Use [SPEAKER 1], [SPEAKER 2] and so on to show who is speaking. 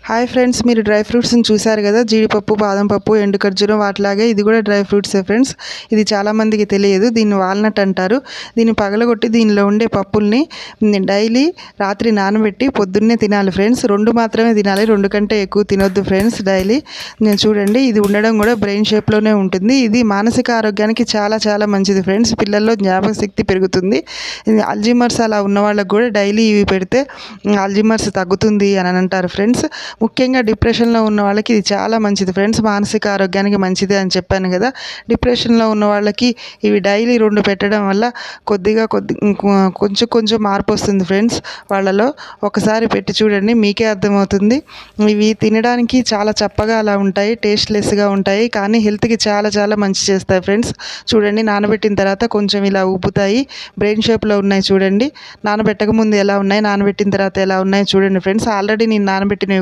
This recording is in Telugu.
[SPEAKER 1] హాయ్ ఫ్రెండ్స్, మీరు డ్రై ఫ్రూట్స్ని చూసారు కదా, జీడిపప్పు, బాదం పప్పు, ఎండు ఖర్జూరం, వాటిలాగే ఇది కూడా డ్రై ఫ్రూట్సే ఫ్రెండ్స్. ఇది చాలామందికి తెలియదు. దీన్ని వాల్నట్ అంటారు. దీన్ని పగలగొట్టి దీనిలో ఉండే పప్పుల్ని డైలీ రాత్రి నానబెట్టి పొద్దున్నే తినాలి ఫ్రెండ్స్. 2 మాత్రమే తినాలి, 2 కంటే ఎక్కువ తినొద్దు ఫ్రెండ్స్ డైలీ. నేను చూడండి, ఇది ఉండడం కూడా బ్రెయిన్ షేప్లోనే ఉంటుంది. ఇది మానసిక ఆరోగ్యానికి చాలా చాలా మంచిది ఫ్రెండ్స్. పిల్లల్లో జ్ఞాపక శక్తి పెరుగుతుంది. అల్జీమర్స్ అలా ఉన్న వాళ్ళకు కూడా డైలీ ఇవి పెడితే అల్జీమర్స్ తగ్గుతుంది అని అంటారు ఫ్రెండ్స్. ముఖ్యంగా డిప్రెషన్లో ఉన్న వాళ్ళకి ఇది చాలా మంచిది ఫ్రెండ్స్. మానసిక ఆరోగ్యానికి మంచిది అని చెప్పాను కదా. డిప్రెషన్లో ఉన్న వాళ్ళకి ఇవి డైలీ 2 పెట్టడం వల్ల కొంచెం మార్పు వస్తుంది ఫ్రెండ్స్ వాళ్ళలో. ఒకసారి పెట్టి చూడండి, మీకే అర్థమవుతుంది. ఇవి తినడానికి చాలా చప్పగా అలా ఉంటాయి, టేస్ట్లెస్గా ఉంటాయి, కానీ హెల్త్కి చాలా చాలా మంచి చేస్తాయి ఫ్రెండ్స్. చూడండి, నానబెట్టిన తర్వాత కొంచెం ఇలా ఉబ్బుతాయి, బ్రెయిన్ షేప్లో ఉన్నాయి చూడండి. నానబెట్టక ముందు ఎలా ఉన్నాయి, నానబెట్టిన తర్వాత ఎలా ఉన్నాయి చూడండి ఫ్రెండ్స్. ఆల్రెడీ నేను నానబెట్టినవి